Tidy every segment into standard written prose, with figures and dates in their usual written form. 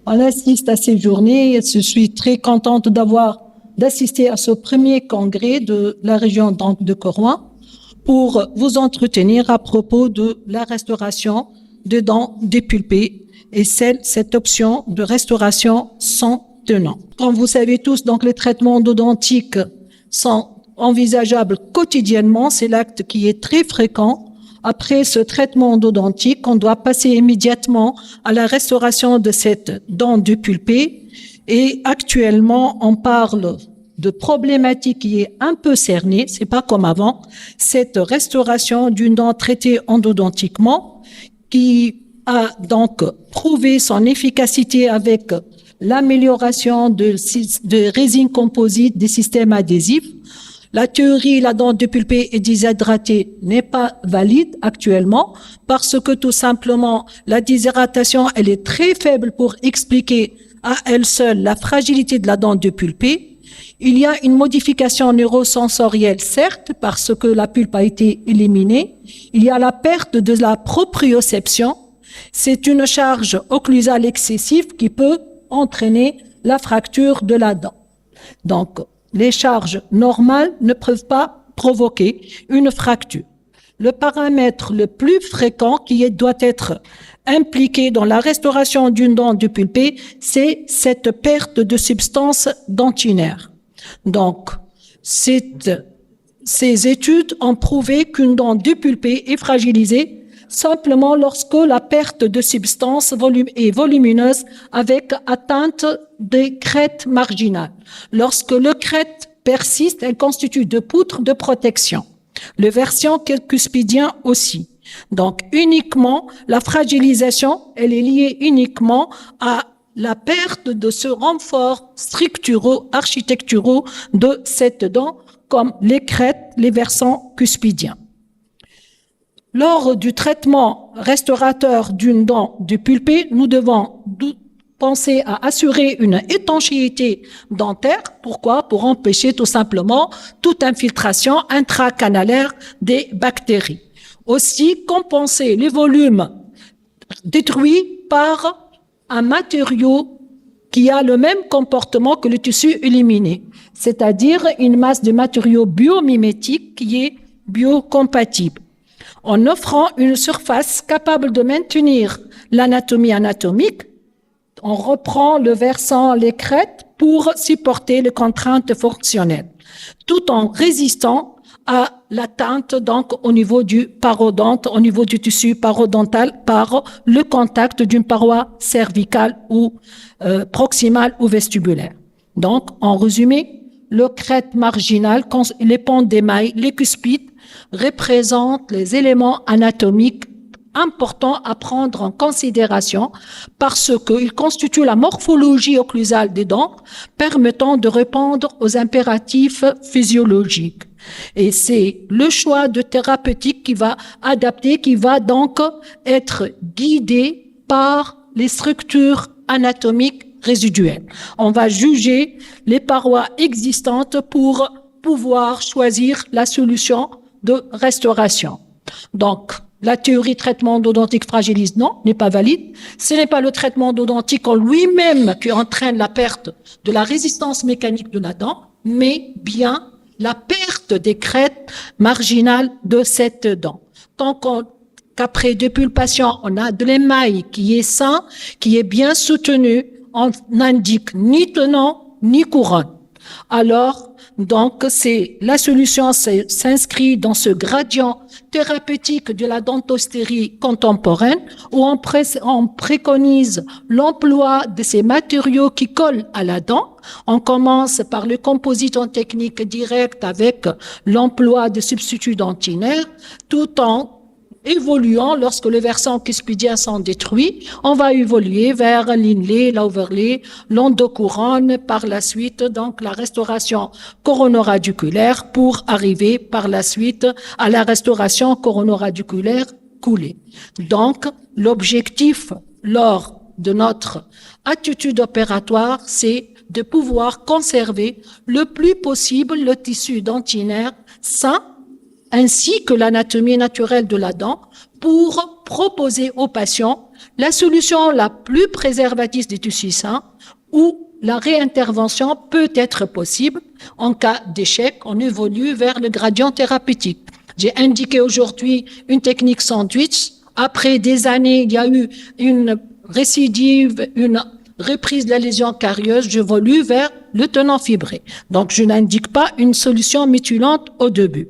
On assiste à ces journées. Je suis très contente d'assister à ce premier congrès de la région de Koroan pour vous entretenir à propos de la restauration des dents dépulpées et cette option de restauration sans tenant. Comme vous savez tous, donc les traitements endodontiques sont envisageables quotidiennement. C'est l'acte qui est très fréquent. Après ce traitement endodontique, on doit passer immédiatement à la restauration de cette dent dépulpée. Et actuellement, on parle de problématique qui est un peu cernée, c'est pas comme avant, cette restauration d'une dent traitée endodontiquement qui a donc prouvé son efficacité avec l'amélioration de résine composite des systèmes adhésifs. La théorie, la dent dépulpée et déshydratée n'est pas valide actuellement parce que tout simplement la déshydratation, elle est très faible pour expliquer à elle seule la fragilité de la dent dépulpée. Il y a une modification neurosensorielle, certes, parce que la pulpe a été éliminée. Il y a la perte de la proprioception. C'est une charge occlusale excessive qui peut entraîner la fracture de la dent. Donc, les charges normales ne peuvent pas provoquer une fracture. Le paramètre le plus fréquent doit être impliqué dans la restauration d'une dent dépulpée, c'est cette perte de substance dentinaire. Donc, ces études ont prouvé qu'une dent dépulpée est fragilisée simplement lorsque la perte de substance est volumineuse avec atteinte des crêtes marginales. Lorsque le crête persiste, elle constitue de poutres de protection. Le versant cuspidien aussi. Donc, uniquement, la fragilisation, elle est liée uniquement à la perte de ce renfort structuraux, architecturaux de cette dent, comme les crêtes, les versants cuspidiens. Lors du traitement restaurateur d'une dent dépulpée, nous devons penser à assurer une étanchéité dentaire. Pourquoi? Pour empêcher tout simplement toute infiltration intracanalaire des bactéries. Aussi, compenser les volumes détruits par un matériau qui a le même comportement que le tissu éliminé, c'est-à-dire une masse de matériaux biomimétiques qui est biocompatible, en offrant une surface capable de maintenir l'anatomie anatomique. On reprend le versant, les crêtes pour supporter les contraintes fonctionnelles, tout en résistant à l'atteinte donc au niveau du parodonte, au niveau du tissu parodontal par le contact d'une paroi cervicale ou proximale ou vestibulaire. Donc, en résumé, le crête marginal, les pentes d'émail, les cuspides représentent les éléments anatomiques importants à prendre en considération parce qu'ils constituent la morphologie occlusale des dents permettant de répondre aux impératifs physiologiques. Et c'est le choix de thérapeutique qui va adapter, qui va donc être guidé par les structures anatomiques résiduelles. On va juger les parois existantes pour pouvoir choisir la solution de restauration. Donc, la théorie traitement endodontique fragilise, non, n'est pas valide. Ce n'est pas le traitement endodontique en lui-même qui entraîne la perte de la résistance mécanique de la dent, mais bien la perte des crêtes marginales de cette dent. Tant qu'après dépulpation, on a de l'émail qui est sain, qui est bien soutenu, on n'indique ni tenant ni couronne. Alors, donc, la solution s'inscrit dans ce gradient thérapeutique de la dentostérie contemporaine où on préconise l'emploi de ces matériaux qui collent à la dent. On commence par le composite en technique directe avec l'emploi de substituts dentinaires tout en évoluant lorsque le versant cuspidien sont détruits. On va évoluer vers l'inlay, l'overlay, l'endocouronne, par la suite, donc la restauration coronoradiculaire pour arriver par la suite à la restauration coronoradiculaire coulée. Donc, l'objectif lors de notre attitude opératoire, c'est de pouvoir conserver le plus possible le tissu dentinaire sain ainsi que l'anatomie naturelle de la dent pour proposer aux patients la solution la plus préservatrice des tissus sains où la réintervention peut être possible. En cas d'échec, on évolue vers le gradient thérapeutique. J'ai indiqué aujourd'hui une technique sandwich. Après des années, il y a eu une récidive, une reprise de la lésion carieuse, j'évolue vers le tenant fibré. Donc, je n'indique pas une solution mutilante au début.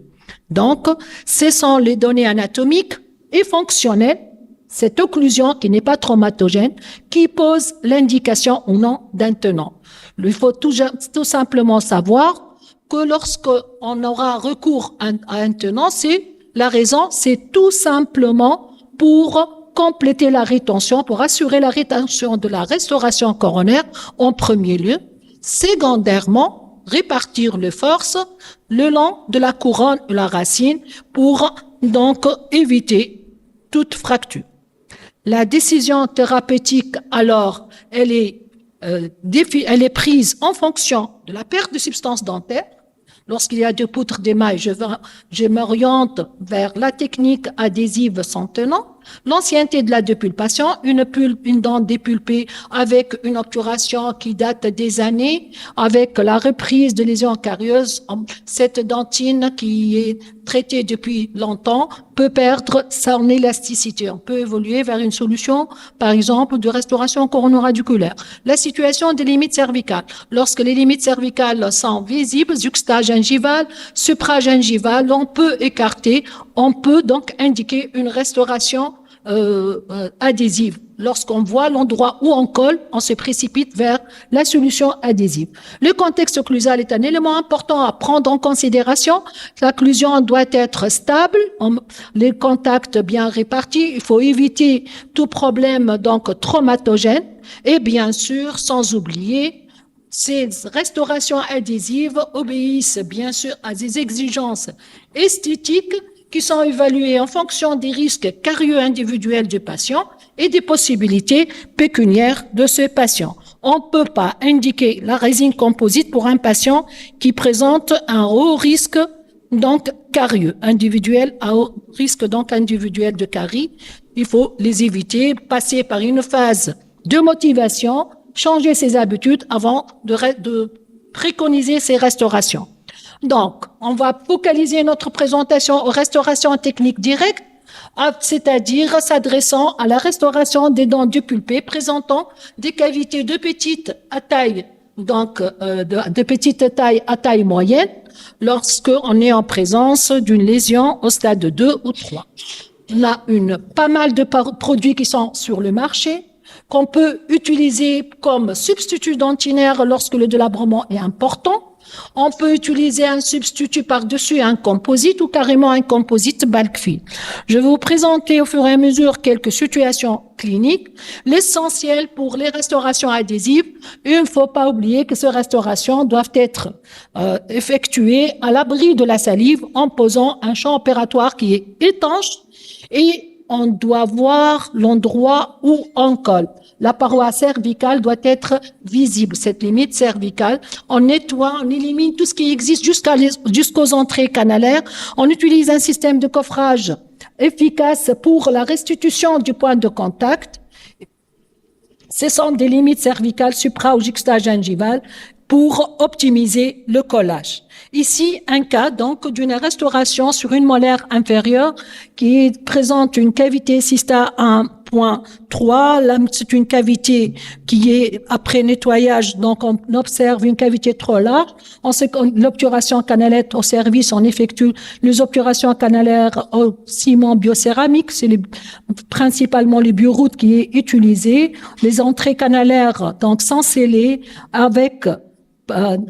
Donc, ce sont les données anatomiques et fonctionnelles, cette occlusion qui n'est pas traumatogène, qui pose l'indication ou non d'un tenant. Il faut tout simplement savoir que lorsqu'on aura recours à un tenant, la raison, c'est tout simplement pour compléter la rétention, pour assurer la rétention de la restauration coronaire en premier lieu. Secondairement, répartir les forces le long de la couronne et la racine pour donc éviter toute fracture. La décision thérapeutique, alors, elle est prise en fonction de la perte de substance dentaire. Lorsqu'il y a deux poutres d'émail, je m'oriente vers la technique adhésive sans tenant. L'ancienneté de la dépulpation, une dent dépulpée avec une obturation qui date des années, avec la reprise de lésions carieuses, cette dentine qui est traitée depuis longtemps peut perdre son élasticité. On peut évoluer vers une solution, par exemple, de restauration coronoradiculaire. La situation des limites cervicales. Lorsque les limites cervicales sont visibles, juxtagingivales, supragingivales, on peut écarter, on peut donc indiquer une restauration adhésive. Lorsqu'on voit l'endroit où on colle, on se précipite vers la solution adhésive. Le contexte occlusal est un élément important à prendre en considération. L'occlusion doit être stable, les contacts bien répartis. Il faut éviter tout problème donc traumatogène et bien sûr, sans oublier, ces restaurations adhésives obéissent bien sûr à des exigences esthétiques qui sont évaluées en fonction des risques carieux individuels du patient et des possibilités pécuniaires de ce patient. On ne peut pas indiquer la résine composite pour un patient qui présente un haut risque donc carieux individuel, à haut risque donc individuel de carie. Il faut les éviter, passer par une phase de motivation, changer ses habitudes avant de préconiser ces restaurations. Donc, on va focaliser notre présentation aux restaurations techniques directes, c'est-à-dire s'adressant à la restauration des dents dépulpées présentant des cavités de petite taille, donc de petite taille à taille moyenne, lorsqu'on est en présence d'une lésion au stade 2 ou 3. On a pas mal de produits qui sont sur le marché, qu'on peut utiliser comme substitut dentinaire lorsque le délabrement est important. On peut utiliser un substitut par-dessus un composite ou carrément un composite bulk fill. Je vais vous présenter au fur et à mesure quelques situations cliniques. L'essentiel pour les restaurations adhésives, il ne faut pas oublier que ces restaurations doivent être effectuées à l'abri de la salive en posant un champ opératoire qui est étanche et on doit voir l'endroit où on colle. La paroi cervicale doit être visible, cette limite cervicale. On nettoie, on élimine tout ce qui existe jusqu'aux entrées canalaires. On utilise un système de coffrage efficace pour la restitution du point de contact. Ce sont des limites cervicales supra- ou juxtagingivales pour optimiser le collage. Ici, un cas donc d'une restauration sur une molaire inférieure qui présente une cavité Cysta 1.3. Là, c'est une cavité qui est après nettoyage, donc on observe une cavité trop large. On sait que l'obturation canalaire au service, on effectue les obturations canalaires au ciment biocéramique, c'est principalement les bioroutes qui est utilisé. Les entrées canalaires donc sont scellées avec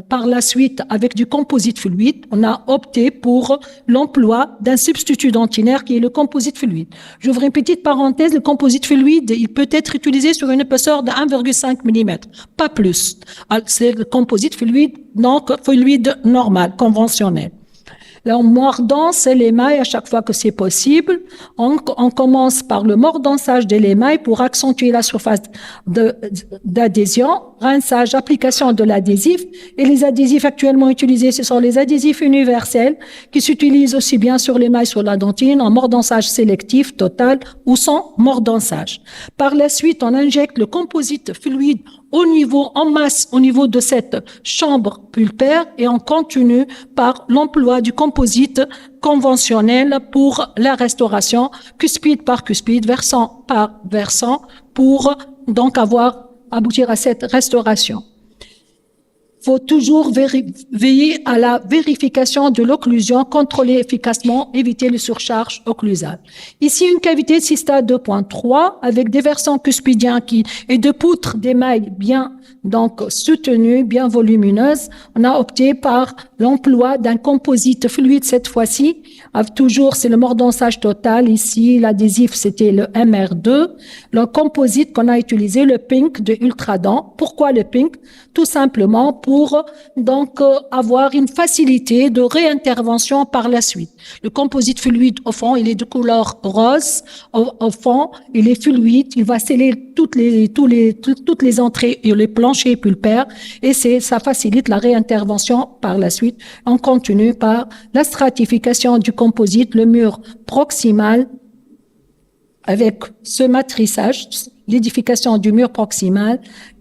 par la suite, avec du composite fluide, on a opté pour l'emploi d'un substitut dentinaire qui est le composite fluide. J'ouvre une petite parenthèse, le composite fluide, il peut être utilisé sur une épaisseur de 1,5 mm, pas plus. C'est le composite fluide, donc fluide normal, conventionnel. Là, on mordance l'émail à chaque fois que c'est possible. On commence par le mordançage de l'émail pour accentuer la surface d'adhésion, rinçage, application de l'adhésif. Et les adhésifs actuellement utilisés, ce sont les adhésifs universels qui s'utilisent aussi bien sur l'émail, sur la dentine, en mordançage sélectif, total ou sans mordançage. Par la suite, on injecte le composite fluide en masse, au niveau de cette chambre pulpaire et on continue par l'emploi du composite conventionnel pour la restauration, cuspide par cuspide, versant par versant, pour donc aboutir à cette restauration. Faut toujours veiller à la vérification de l'occlusion, contrôler efficacement, éviter les surcharges occlusales. Ici, une cavité Cysta 2.3 avec des versants cuspidiens et de poutres d'émail bien donc soutenues, bien volumineuses. On a opté par l'emploi d'un composite fluide cette fois-ci. Toujours, c'est le mordançage total. Ici, l'adhésif, c'était le MR2. Le composite qu'on a utilisé, le Pink de Ultradent. Pourquoi le Pink? Tout simplement pour donc avoir une facilité de réintervention par la suite. Le composite fluide au fond, il est de couleur rose. Au fond, il est fluide. Il va sceller toutes les entrées et les planchers pulpaires et ça facilite la réintervention par la suite. On continue par la stratification du composite, le mur proximal avec ce matrissage, l'édification du mur proximal,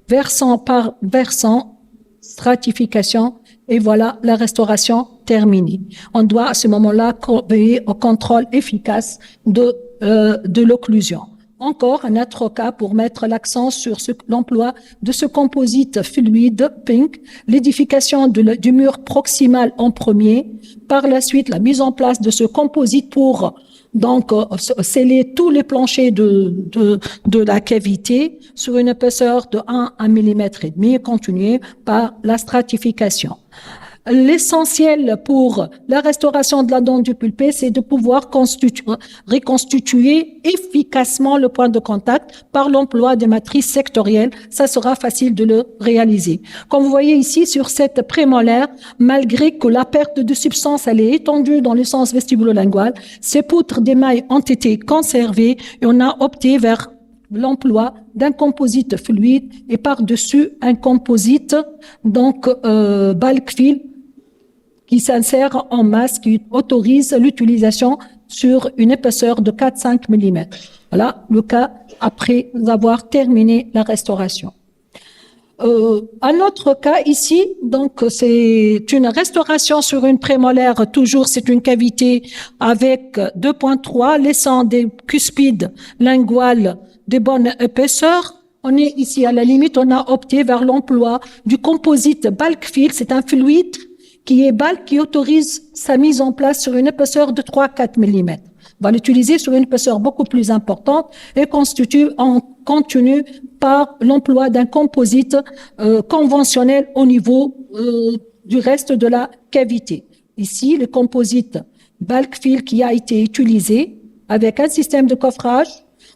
versant par versant, stratification, et voilà la restauration terminée. On doit à ce moment-là veiller au contrôle efficace de l'occlusion. Encore un autre cas pour mettre l'accent sur l'emploi de ce composite fluide Pink, l'édification du mur proximal en premier, par la suite la mise en place de ce composite pour donc sceller tous les planchers de la cavité sur une épaisseur de 1 millimètre et demi et continuer par la stratification. L'essentiel pour la restauration de la dent du pulpé, c'est de pouvoir reconstituer efficacement le point de contact par l'emploi des matrices sectorielles. Ça sera facile de le réaliser. Comme vous voyez ici, sur cette prémolaire, malgré que la perte de substance, elle est étendue dans le sens vestibulo-lingual, ces poutres d'émail ont été conservées et on a opté vers l'emploi d'un composite fluide et par-dessus un composite, donc bulk fill, qui s'insère en masse, qui autorise l'utilisation sur une épaisseur de 4-5 mm. Voilà le cas après avoir terminé la restauration. Un autre cas ici, donc c'est une restauration sur une prémolaire, toujours c'est une cavité avec 2.3, laissant des cuspides linguales de bonne épaisseur. On est ici à la limite, on a opté vers l'emploi du composite bulk fill, c'est un fluide qui autorise sa mise en place sur une épaisseur de 3-4 mm. On va l'utiliser sur une épaisseur beaucoup plus importante et continue par l'emploi d'un composite conventionnel au niveau du reste de la cavité. Ici, le composite bulk fill qui a été utilisé avec un système de coffrage.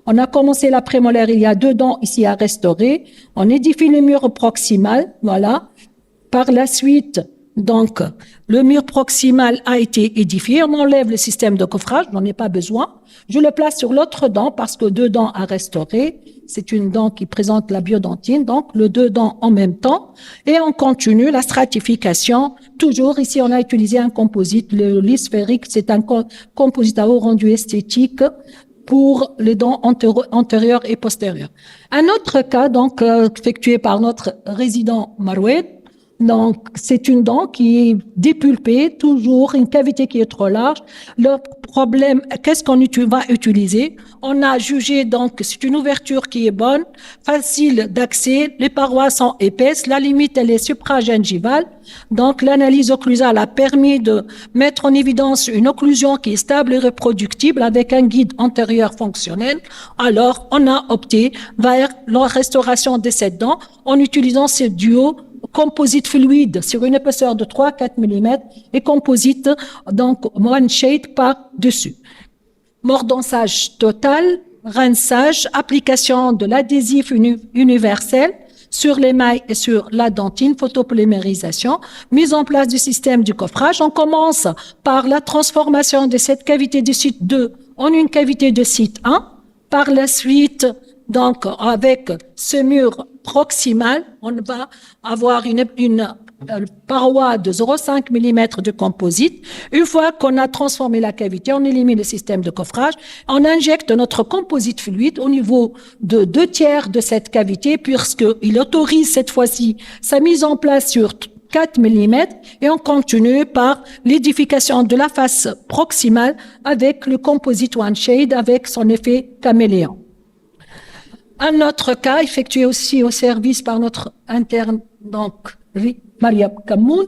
On a commencé la prémolaire, il y a 2 dents ici à restaurer. On édifie le mur proximal, voilà. Par la suite, donc, le mur proximal a été édifié. On enlève le système de coffrage, on n'en a pas besoin. Je le place sur l'autre dent parce que 2 dents à restaurer. C'est une dent qui présente la biodontine, donc le 2 dents en même temps. Et on continue la stratification. Toujours ici, on a utilisé un composite, le lit sphérique. C'est un composite à haut rendu esthétique pour les dents antérieures et postérieures. Un autre cas, donc, effectué par notre résident Maroued. Donc, c'est une dent qui est dépulpée, toujours une cavité qui est trop large. Le problème, qu'est-ce qu'on va utiliser? On a jugé donc que c'est une ouverture qui est bonne, facile d'accès, les parois sont épaisses, la limite elle est supragingivale. Donc, l'analyse occlusale a permis de mettre en évidence une occlusion qui est stable et reproductible avec un guide antérieur fonctionnel. Alors, on a opté vers la restauration de cette dent en utilisant ce duo composite fluide sur une épaisseur de 3-4 mm et composite, donc one shade par-dessus. Mordançage total, rinçage, application de l'adhésif universel sur l'émail et sur la dentine, photopolymérisation, mise en place du système du coffrage. On commence par la transformation de cette cavité de site 2 en une cavité de site 1. Par la suite, donc, avec ce mur proximal, on va avoir une paroi de 0,5 mm de composite. Une fois qu'on a transformé la cavité, on élimine le système de coffrage, on injecte notre composite fluide au niveau de 2/3 de cette cavité, puisqu'il autorise cette fois-ci sa mise en place sur 4 mm, et on continue par l'édification de la face proximale avec le composite One Shade avec son effet caméléon. Un autre cas effectué aussi au service par notre interne, donc Maria Kamoun,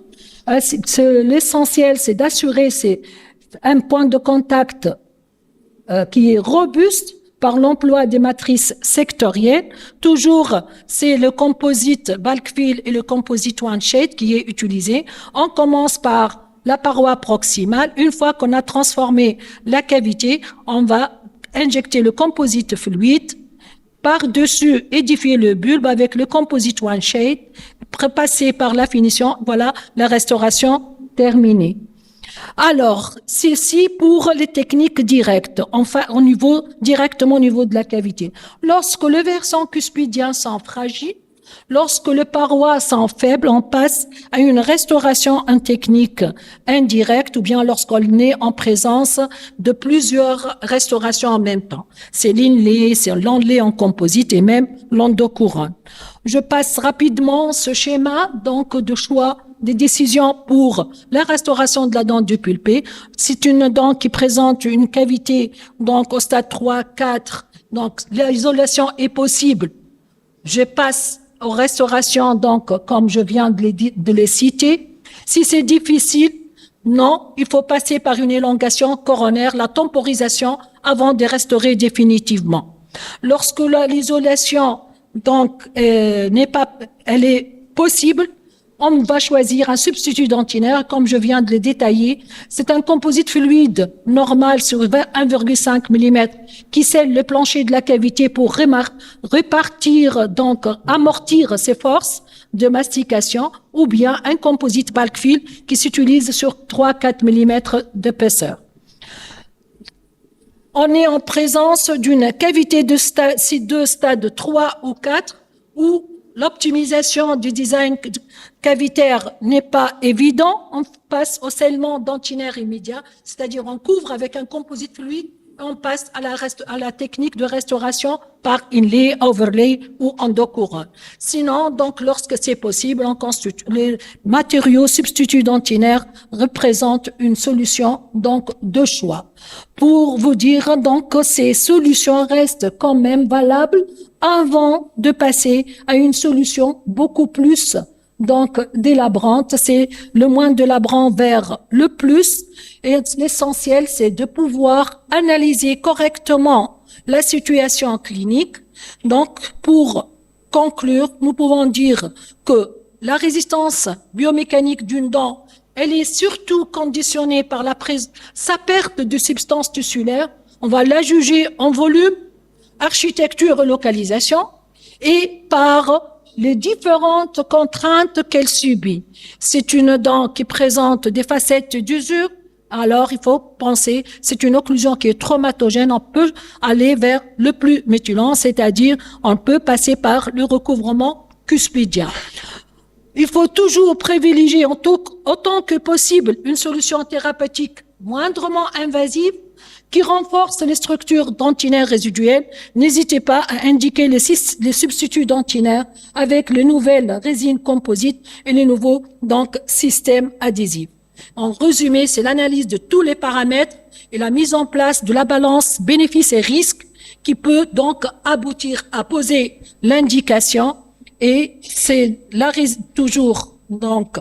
l'essentiel c'est d'assurer un point de contact qui est robuste par l'emploi des matrices sectorielles. Toujours, c'est le composite bulk fill et le composite One Shade qui est utilisé. On commence par la paroi proximale. Une fois qu'on a transformé la cavité, on va injecter le composite fluide, par-dessus édifier le bulbe avec le composite One Shade, passer par la finition, voilà la restauration terminée. Alors, ceci pour les techniques directes, enfin directement au niveau de la cavité. Lorsque le versant cuspidien sent fragile, lorsque le paroi sent faible, on passe à une restauration en technique indirecte ou bien lorsqu'on est en présence de plusieurs restaurations en même temps. C'est l'inlay, c'est l'enlay en composite et même l'endocouronne. Je passe rapidement ce schéma donc de choix des décisions pour la restauration de la dent du pulpé. C'est une dent qui présente une cavité donc au stade 3, 4, donc l'isolation est possible. Je passe aux restaurations, donc, comme je viens de les citer. Si c'est difficile, non, il faut passer par une élongation coronaire, la temporisation, avant de restaurer définitivement. Lorsque l'isolation, donc, elle est possible, on va choisir un substitut dentinaire, comme je viens de le détailler. C'est un composite fluide normal sur 1,5 mm qui scelle le plancher de la cavité pour répartir, donc amortir ses forces de mastication, ou bien un composite bulk fill qui s'utilise sur 3-4 mm d'épaisseur. On est en présence d'une cavité de stade 3 ou 4 où l'optimisation du design cavitaire n'est pas évident. On passe au scellement dentinaire immédiat, c'est-à-dire on couvre avec un composite fluide et on passe à la technique de restauration par inlay, overlay ou endocouronne. Sinon, donc, lorsque c'est possible, les matériaux substituts dentinaires représentent une solution, donc, de choix. Pour vous dire, donc, que ces solutions restent quand même valables avant de passer à une solution beaucoup plus donc délabrante, c'est le moins délabrant vers le plus, et l'essentiel c'est de pouvoir analyser correctement la situation clinique. Donc pour conclure, nous pouvons dire que la résistance biomécanique d'une dent, elle est surtout conditionnée par sa perte de substance tissulaire. On va la juger en volume, architecture et localisation, et par les différentes contraintes qu'elle subit. C'est une dent qui présente des facettes d'usure, alors il faut penser, c'est une occlusion qui est traumatogène, on peut aller vers le plus mutilant, c'est-à-dire on peut passer par le recouvrement cuspidien. Il faut toujours privilégier autant que possible une solution thérapeutique moindrement invasive qui renforce les structures dentinaires résiduelles. N'hésitez pas à indiquer les substituts dentinaires avec les nouvelles résines composites et les nouveaux donc systèmes adhésifs. En résumé, c'est l'analyse de tous les paramètres et la mise en place de la balance bénéfices et risques qui peut donc aboutir à poser l'indication, et c'est toujours donc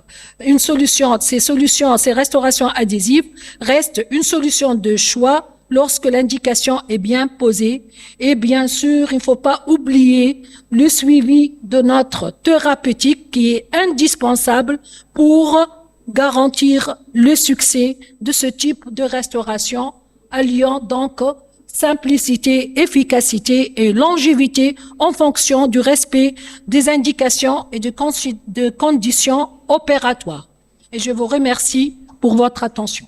une solution. Ces restaurations adhésives restent une solution de choix lorsque l'indication est bien posée. Et bien sûr, il ne faut pas oublier le suivi de notre thérapeutique qui est indispensable pour garantir le succès de ce type de restauration, alliant donc simplicité, efficacité et longévité en fonction du respect des indications et de conditions opératoires. Et je vous remercie pour votre attention.